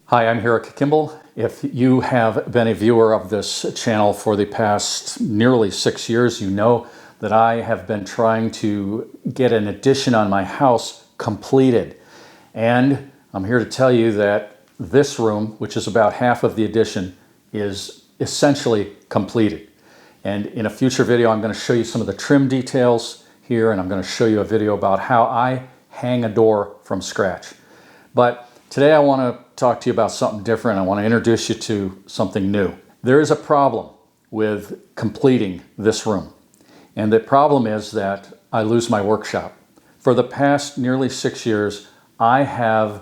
Hi, I'm Eric Kimball. If you have been a viewer of this channel for the past nearly 6 years, you know that I have been trying to get an addition on my house completed. And I'm here to tell you that this room, which is about half of the addition, is essentially completed. And in a future video, I'm going to show you some of the trim details here, and I'm going to show you a video about how I hang a door from scratch. But today I want to talk to you about something different. I want to introduce you to something new. There is a problem with completing this room. And the problem is that I lose my workshop. For the past nearly 6 years, I have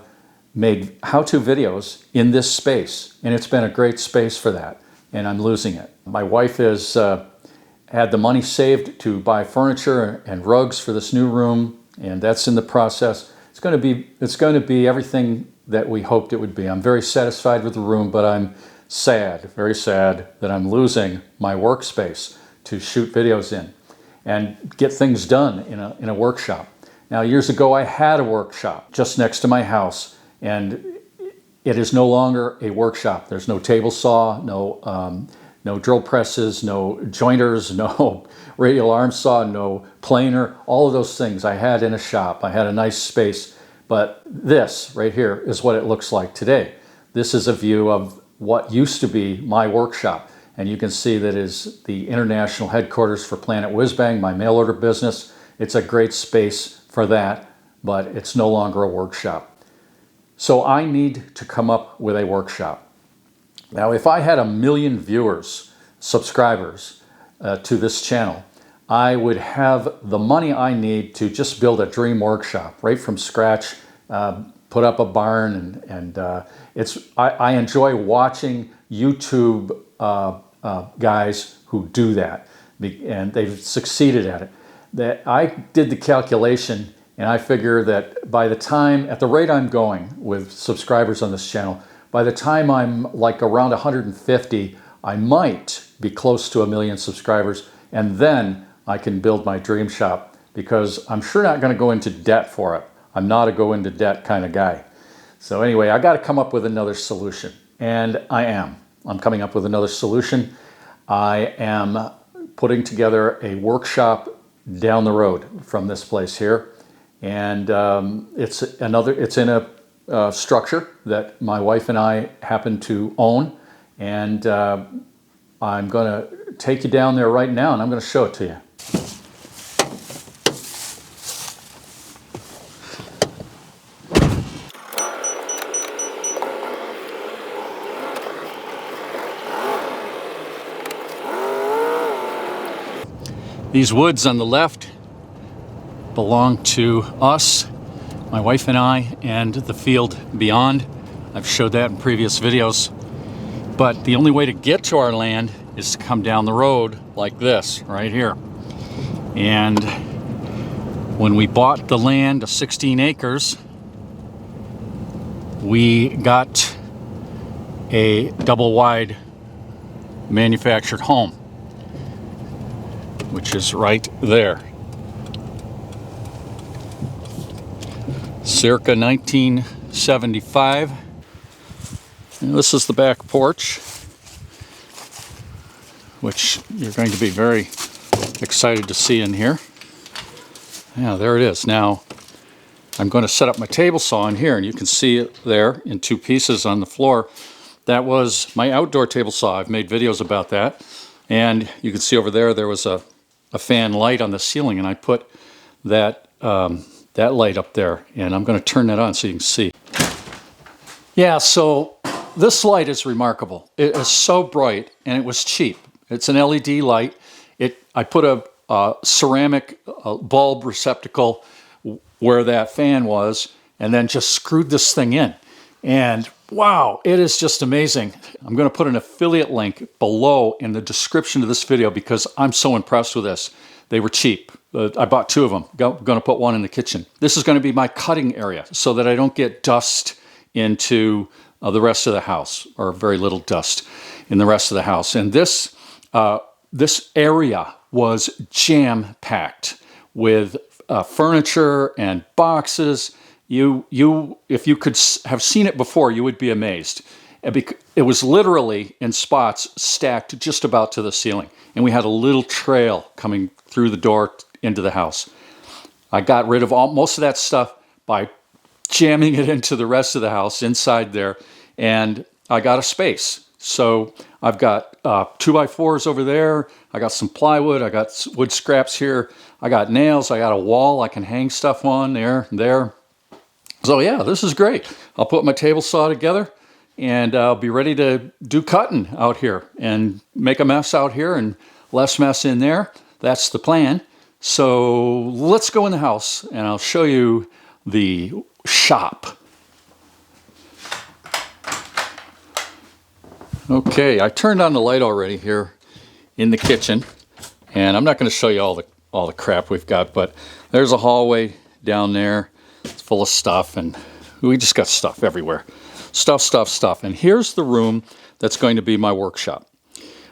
made how-to videos in this space, and it's been a great space for that, and I'm losing it. My wife has had the money saved to buy furniture and rugs for this new room, and that's in the process. It's going to be everything that we hoped it would be. I'm very satisfied with the room, but I'm sad, very sad, that I'm losing my workspace to shoot videos in and get things done in a workshop. Now, years ago, I had a workshop just next to my house, and it is no longer a workshop. There's no table saw, no drill presses, no jointers, no radial arm saw, no planer, all of those things I had in a shop. I had a nice space. But this right here is what it looks like today. This is a view of what used to be my workshop. And you can see that is the international headquarters for Planet Whizbang, my mail order business. It's a great space for that, but it's no longer a workshop. So I need to come up with a workshop. Now, if I had 1 million viewers, subscribers to this channel, I would have the money I need to just build a dream workshop right from scratch, put up a barn, and I enjoy watching YouTube guys who do that, and they've succeeded at it. That I did the calculation, and I figure that by the time, at the rate I'm going with subscribers on this channel, by the time I'm like around 150, I might be close to 1 million subscribers, and then I can build my dream shop, because I'm sure not going to go into debt for it. I'm not a go into debt kind of guy. So anyway, I got to come up with another solution, and I'm coming up with another solution. I am putting together a workshop down the road from this place here, and it's in a structure that my wife and I happen to own, and I'm going to take you down there right now, and I'm going to show it to you. These woods on the left belong to us, my wife and I, and the field beyond. I've showed that in previous videos. But the only way to get to our land is to come down the road like this, right here. And when we bought the land of 16 acres, we got a double-wide manufactured home, which is right there. Circa 1975. And this is the back porch, which you're going to be very excited to see in here. Yeah, there it is. Now, I'm going to set up my table saw in here, and you can see it there in 2 pieces on the floor. That was my outdoor table saw. I've made videos about that. And you can see over there, there was a fan light on the ceiling, and I put that light up there, and I'm going to turn that on so you can see. Yeah, so this light is remarkable. It is so bright, and it was cheap. It's an LED light. I put a ceramic bulb receptacle where that fan was, and then just screwed this thing in. And wow, it is just amazing. I'm going to put an affiliate link below in the description of this video because I'm so impressed with this. They were cheap. I bought 2 of them. Going to put 1 in the kitchen. This is going to be my cutting area so that I don't get dust into the rest of the house, or very little dust in the rest of the house. And this area was jam-packed with furniture and boxes if you could have seen it before, you would be amazed. It was literally in spots stacked just about to the ceiling. And we had a little trail coming through the door into the house. I got rid of most of that stuff by jamming it into the rest of the house inside there. And I got a space. So I've got 2x4s over there. I got some plywood. I got wood scraps here. I got nails. I got a wall I can hang stuff on there. So yeah, this is great. I'll put my table saw together and I'll be ready to do cutting out here and make a mess out here and less mess in there. That's the plan. So let's go in the house and I'll show you the shop. Okay, I turned on the light already here in the kitchen, and I'm not going to show you all the crap we've got, but there's a hallway down there. It's full of stuff, and we just got stuff everywhere. Stuff. And here's the room that's going to be my workshop.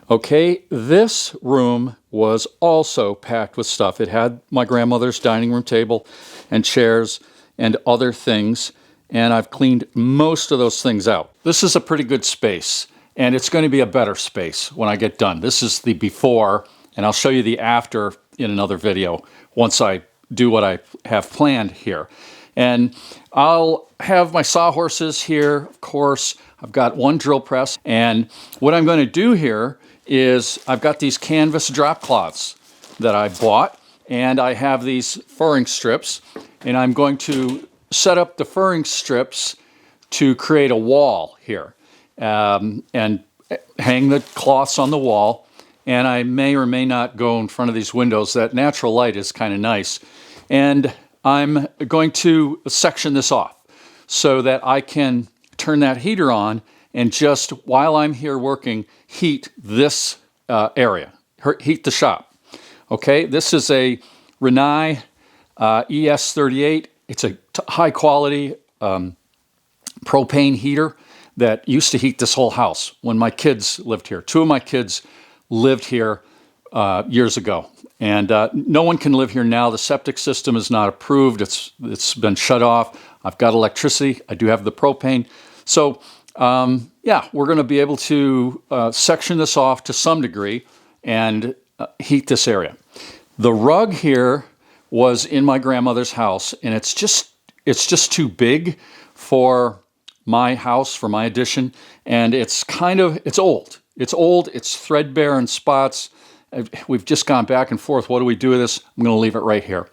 Okay, this room was also packed with stuff. It had my grandmother's dining room table and chairs and other things, and I've cleaned most of those things out. This is a pretty good space. And it's going to be a better space when I get done. This is the before, and I'll show you the after in another video once I do what I have planned here. And I'll have my sawhorses here, of course. I've got one drill press. And what I'm going to do here is I've got these canvas drop cloths that I bought, and I have these furring strips. And I'm going to set up the furring strips to create a wall here. And hang the cloths on the wall, and I may or may not go in front of these windows. That natural light is kind of nice, and I'm going to section this off so that I can turn that heater on and just while I'm here working, heat this area, heat the shop. Okay, this is a Rinnai ES38. It's a high quality propane heater that used to heat this whole house when my kids lived here. Two of my kids lived here years ago. And no one can live here now. The septic system is not approved. It's been shut off. I've got electricity. I do have the propane. So, yeah, we're going to be able to section this off to some degree and heat this area. The rug here was in my grandmother's house, and it's just too big for my house, for my addition, and it's old. It's threadbare in spots. We've just gone back and forth. What do we do with this? I'm going to leave it right here.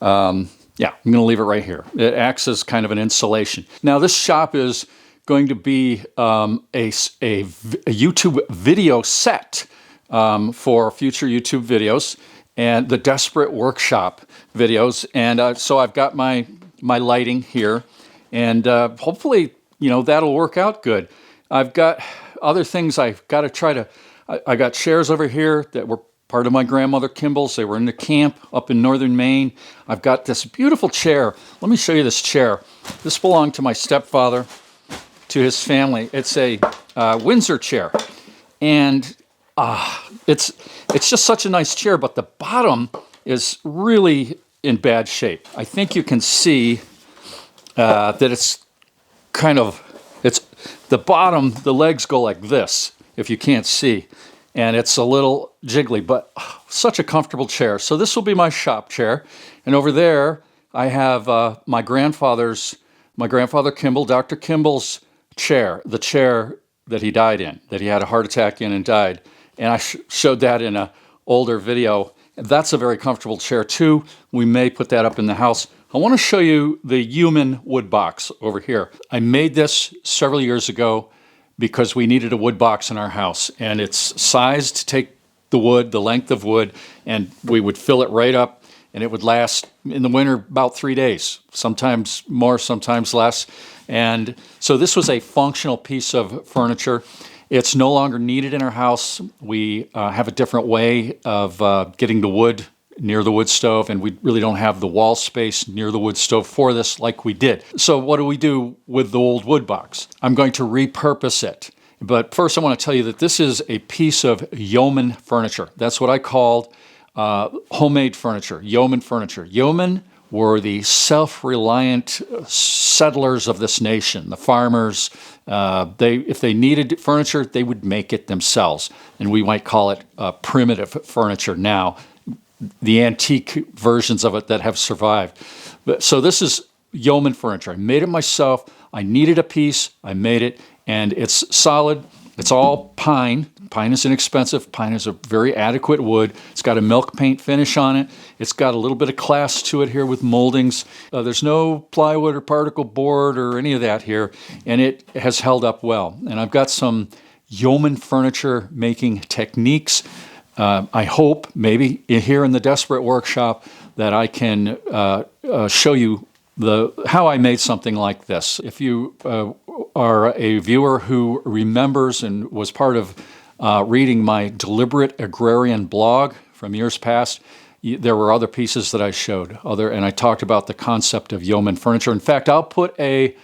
I'm going to leave it right here. It acts as kind of an insulation. Now, this shop is going to be a YouTube video set for future YouTube videos and the Desperate Workshop videos. And so I've got my lighting here, and hopefully, that'll work out good. I've got other things I've got to try to... I got chairs over here that were part of my grandmother Kimball's. They were in the camp up in northern Maine. I've got this beautiful chair. Let me show you this chair. This belonged to my stepfather, to his family. It's a Windsor chair. And it's just such a nice chair, but the bottom is really in bad shape. I think you can see that it's the bottom, the legs go like this, if you can't see. And it's a little jiggly, but such a comfortable chair. So this will be my shop chair. And over there, I have my grandfather Kimball, Dr. Kimball's chair, the chair that he died in, that he had a heart attack in and died. And I showed that in an older video. That's a very comfortable chair too. We may put that up in the house. I want to show you the Yeoman wood box over here. I made this several years ago because we needed a wood box in our house, and it's sized to take the wood, the length of wood, and we would fill it right up, and it would last in the winter about 3 days, sometimes more, sometimes less. And so this was a functional piece of furniture. It's no longer needed in our house. We have a different way of getting the wood near the wood stove, and we really don't have the wall space near the wood stove for this like we did. So what do we do with the old wood box? I'm going to repurpose it. But first I want to tell you that this is a piece of Yeoman Furniture. That's what I called homemade furniture, Yeoman Furniture. Yeoman were the self-reliant settlers of this nation, the farmers. If they needed furniture, they would make it themselves. And we might call it primitive furniture now, the antique versions of it that have survived. So this is Yeoman Furniture. I made it myself. I needed a piece. I made it, and it's solid. It's all pine. Pine is inexpensive. Pine is a very adequate wood. It's got a milk paint finish on it. It's got a little bit of class to it here with moldings. There's no plywood or particle board or any of that here, and it has held up well. And I've got some Yeoman Furniture making techniques. I hope maybe here in the Desperate Workshop that I can show you how I made something like this. If you are a viewer who remembers and was part of reading my Deliberate Agrarian blog from years past, there were other pieces that I showed, and I talked about the concept of Yeoman Furniture. In fact, I'll put a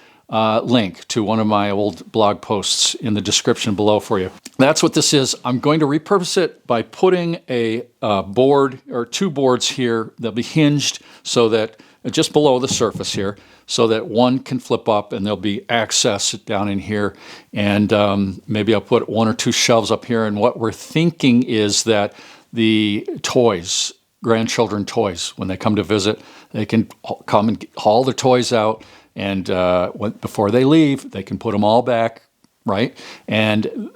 link to one of my old blog posts in the description below for you. That's what this is. I'm going to repurpose it by putting a board or two boards here. They'll be hinged so that just below the surface here, so that one can flip up and there'll be access down in here. And maybe I'll put one or two shelves up here. And what we're thinking is that the toys, grandchildren toys, when they come to visit, they can come and haul their toys out, and before they leave, they can put them all back, right? And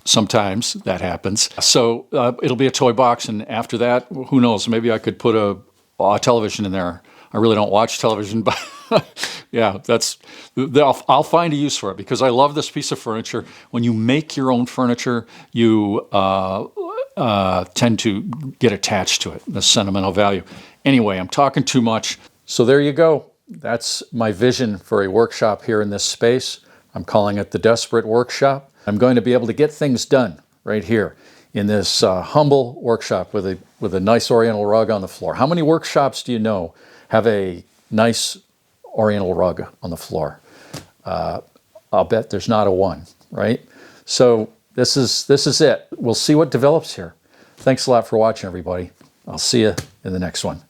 sometimes that happens. So it'll be a toy box, and after that, who knows, maybe I could put a television in there. I really don't watch television, but yeah, I'll find a use for it because I love this piece of furniture. When you make your own furniture, you tend to get attached to it, the sentimental value. Anyway, I'm talking too much. So there you go. That's my vision for a workshop here in this space. I'm calling it the Desperate Workshop. I'm going to be able to get things done right here in this humble workshop with a nice Oriental rug on the floor. How many workshops do you know have a nice Oriental rug on the floor? I'll bet there's not a one, right? So this is it. We'll see what develops here. Thanks a lot for watching, everybody. I'll see you in the next one.